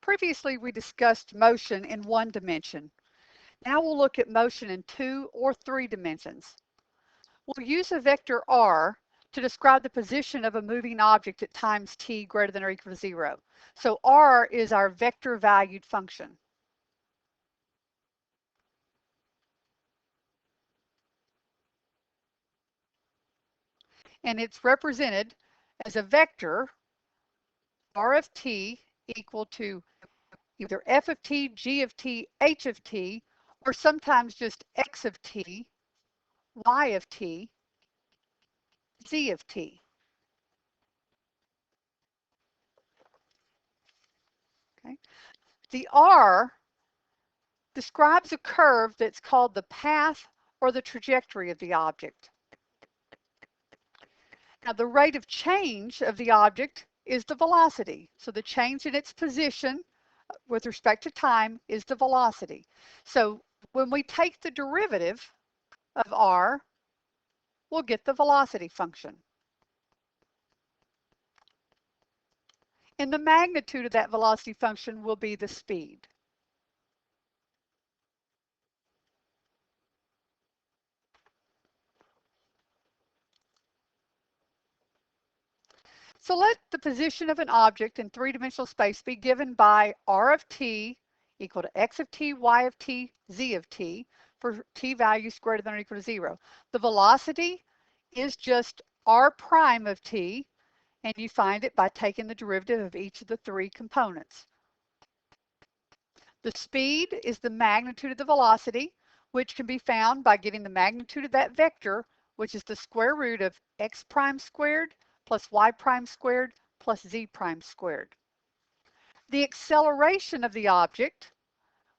previously we discussed motion in 1 dimension. Now we'll look at motion in 2 or 3 dimensions. We'll use a vector r to describe the position of a moving object at times t greater than or equal to 0. So r is our vector valued function. And it's represented as a vector r of t equal to either f of t, g of t, h of t, or sometimes just x of t, y of t, z of t. Okay. The r describes a curve that's called the path or the trajectory of the object. Now the rate of change of the object is the velocity. So the change in its position with respect to time is the velocity. So when we take the derivative of r, we'll get the velocity function. And the magnitude of that velocity function will be the speed. So let the position of an object in 3-dimensional space be given by r of t equal to x of t, y of t, z of t for t values greater than or equal to 0. The velocity is just r prime of t, and you find it by taking the derivative of each of the 3 components. The speed is the magnitude of the velocity, which can be found by getting the magnitude of that vector, which is the square root of x prime squared plus y prime squared plus z prime squared. The acceleration of the object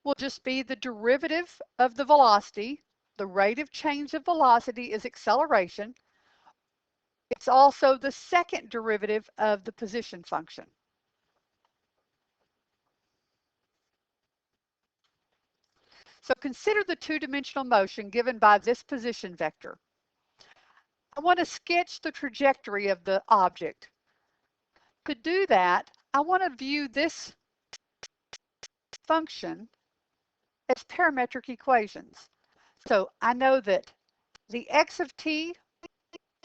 will just be the derivative of the velocity. The rate of change of velocity is acceleration. It's also the second derivative of the position function. So consider the 2-dimensional motion given by this position vector. I want to sketch the trajectory of the object. To do that, I want to view this function as parametric equations. So I know that the x of t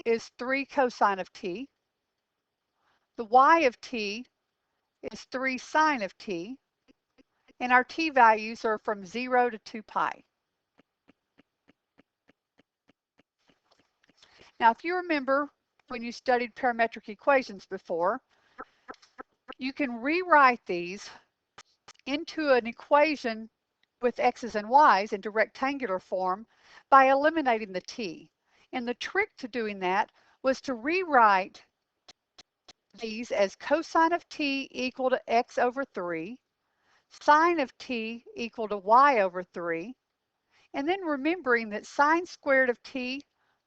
is 3 cosine of t. The y of t is 3 sine of t. And our t values are from 0 to 2 pi. Now, if you remember when you studied parametric equations before, you can rewrite these into an equation with x's and y's into rectangular form by eliminating the t. And the trick to doing that was to rewrite these as cosine of t equal to x over 3, sine of t equal to y over 3, and then remembering that sine squared of t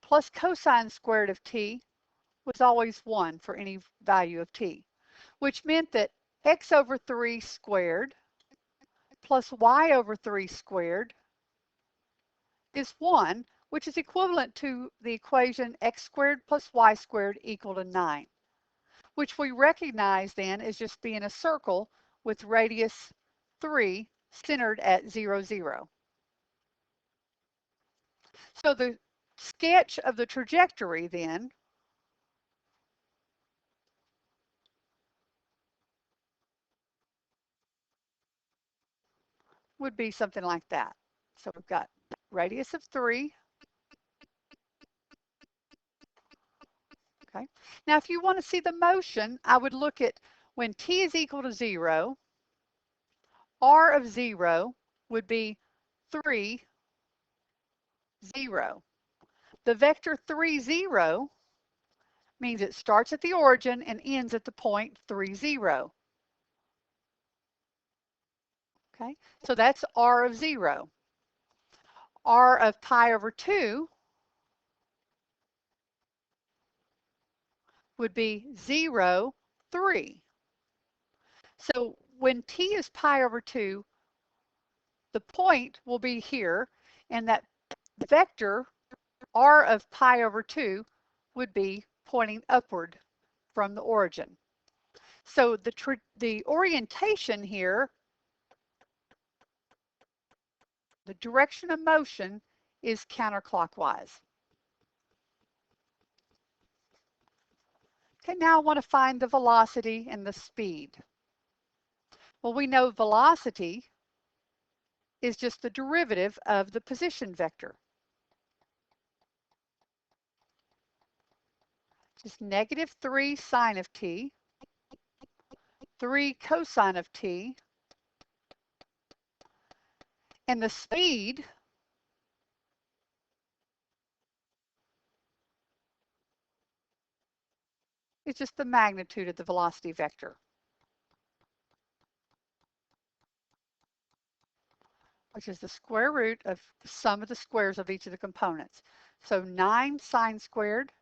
plus cosine squared of t was always 1 for any value of t, which meant that x over 3 squared plus y over 3 squared is 1, which is equivalent to the equation x squared plus y squared equal to 9, which we recognize then as just being a circle with radius 3 centered at 0, 0. So the sketch of the trajectory then would be something like that. So we've got radius of 3. Okay. Now if you want to see the motion, I would look at when t is equal to 0, r of 0 would be 3, 0. The vector 3, 0 means it starts at the origin and ends at the point 3, 0. Okay, so that's r of 0. R of pi over 2 would be 0, 3. So when t is pi over 2, the point will be here, and that vector r of pi over 2 would be pointing upward from the origin. So the orientation here, the direction of motion is counterclockwise. Okay, now I want to find the velocity and the speed. Well, we know velocity is just the derivative of the position vector. Just -3 sine of t, 3 cosine of t, and the speed is just the magnitude of the velocity vector, which is the square root of the sum of the squares of each of the components. So 9 sine squared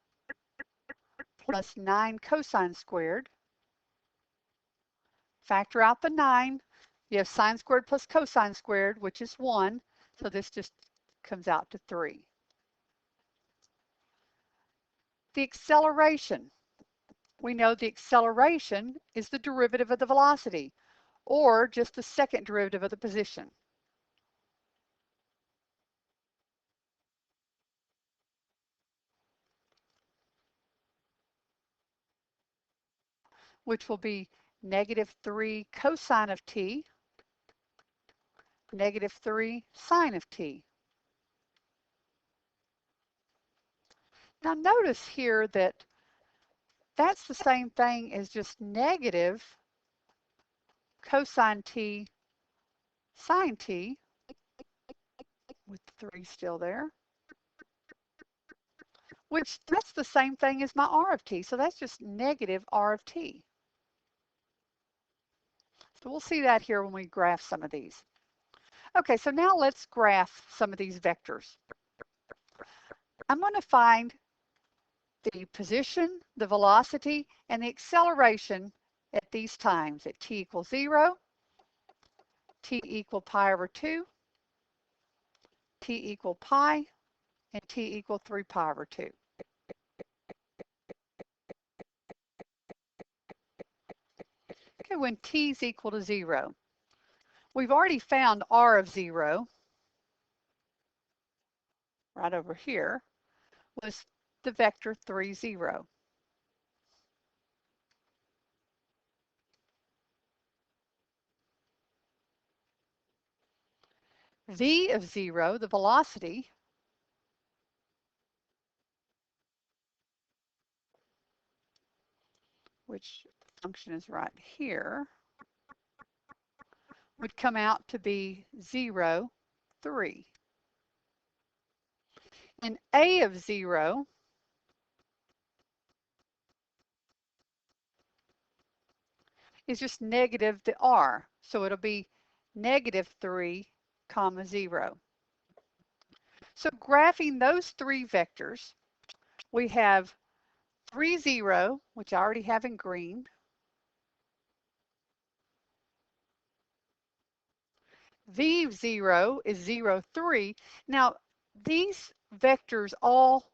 plus 9 cosine squared. Factor out the 9. You have sine squared plus cosine squared, which is 1. So this just comes out to 3. The acceleration. We know the acceleration is the derivative of the velocity, or just the second derivative of the position. Which will be -3 cosine of t, -3 sine of t. Now notice here that that's the same thing as just negative cosine t sine t, with 3 still there, which that's the same thing as my r of t. So that's just negative r of t. So we'll see that here when we graph some of these. Okay, so now let's graph some of these vectors. I'm going to find the position, the velocity, and the acceleration at these times at t equals 0, t equal pi over 2, t equal pi, and t equal 3 pi over 2. Okay, when t is equal to 0, we've already found r of 0, right over here, was the vector 3, 0. V of 0, the velocity, which the function is right here, would come out to be 0, 3. And A of 0 is just negative the r, so it'll be -3, 0. So graphing those 3 vectors, we have 3, 0, which I already have in green, v of 0 is 0, 3. Now, these vectors all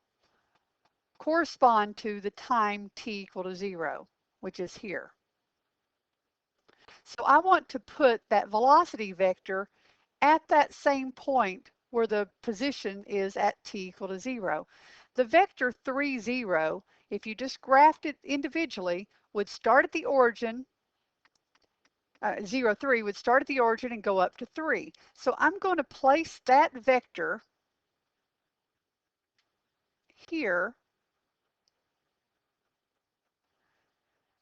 correspond to the time t equal to 0, which is here. So I want to put that velocity vector at that same point where the position is at t equal to 0. The vector 3, 0, if you just graphed it individually, would start at the origin, 0, 3 would start at the origin and go up to 3. So I'm going to place that vector here.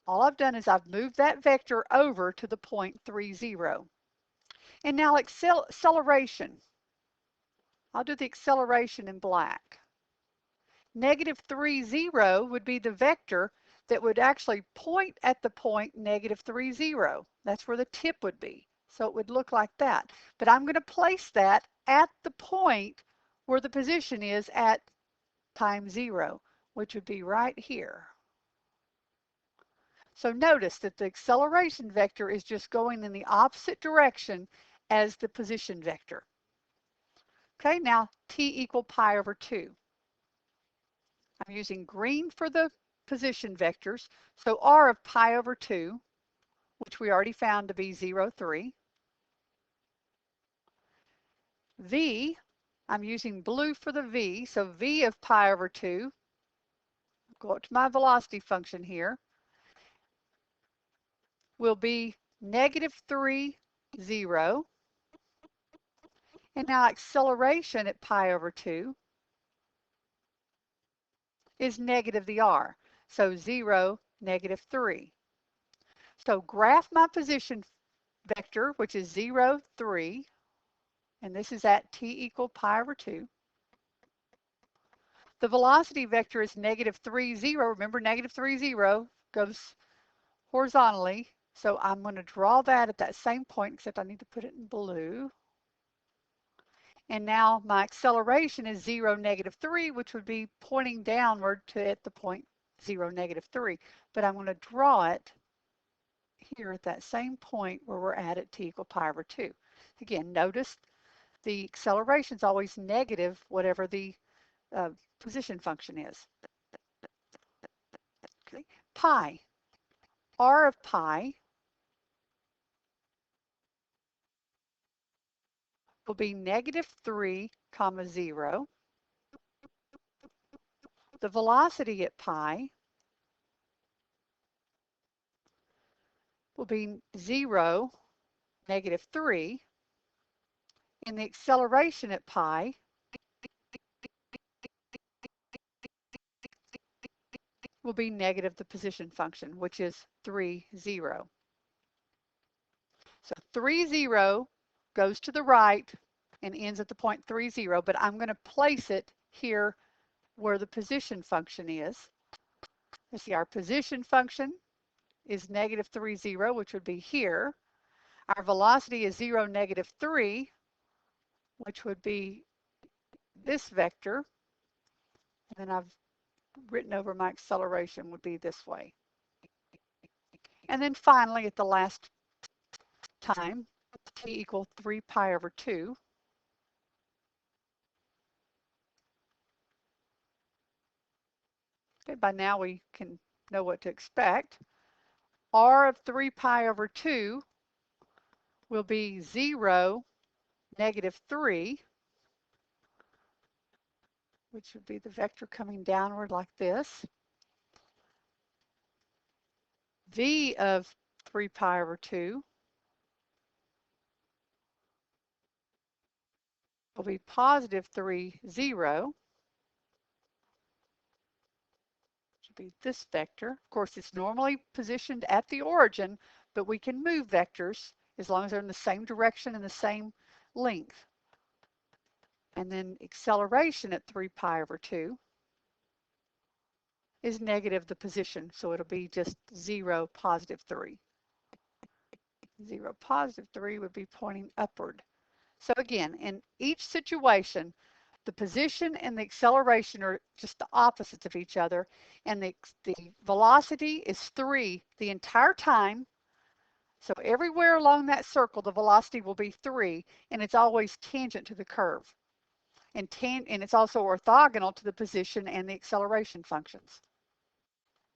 All I've done is I've moved that vector over to the point 3, 0. And now acceleration. I'll do the acceleration in black. -3, 0 would be the vector that would actually point at the point -3, 0. That's where the tip would be. So it would look like that. But I'm going to place that at the point where the position is at time 0, which would be right here. So notice that the acceleration vector is just going in the opposite direction as the position vector. Okay, now t equal pi over 2. I'm using green for the position vectors, so r of pi over 2 which we already found to be 0, 3. V, I'm using blue for the V, so V of pi over 2, go up to my velocity function here, will be -3, 0. And now acceleration at pi over 2 is negative the r. So 0, -3. So graph my position vector, which is 0, 3, and this is at t equal pi over 2. The velocity vector is -3, 0. Remember, -3, 0 goes horizontally. So I'm going to draw that at that same point, except I need to put it in blue. And now my acceleration is 0, -3, which would be pointing downward to at the point 0, -3. But I'm going to draw it here at that same point where we're at t equal pi over 2. Again, notice the acceleration is always negative, whatever the position function is. Okay. Pi, r of pi will be -3, 0. The velocity at pi will be 0, -3, and the acceleration at pi will be negative the position function, which is 3, 0. So 3, 0 goes to the right and ends at the point 3, 0, but I'm going to place it here where the position function is. Let's see, our position function is -3, 0, which would be here. Our velocity is 0, -3, which would be this vector. And then I've written over my acceleration would be this way. And then finally, at the last time, t equal 3 pi over 2. Okay, by now we can know what to expect. R of 3 pi over 2 will be 0, -3, which would be the vector coming downward like this. V of 3 pi over 2 will be +3, 0. Which will be this vector. Of course, it's normally positioned at the origin, but we can move vectors as long as they're in the same direction and the same length. And then acceleration at 3 pi over 2 is negative the position, so it'll be just 0, +3. 0, +3 would be pointing upward. So again, in each situation, the position and the acceleration are just the opposites of each other, and the velocity is 3 the entire time. So everywhere along that circle, the velocity will be 3, and it's always tangent to the curve. And it's also orthogonal to the position and the acceleration functions.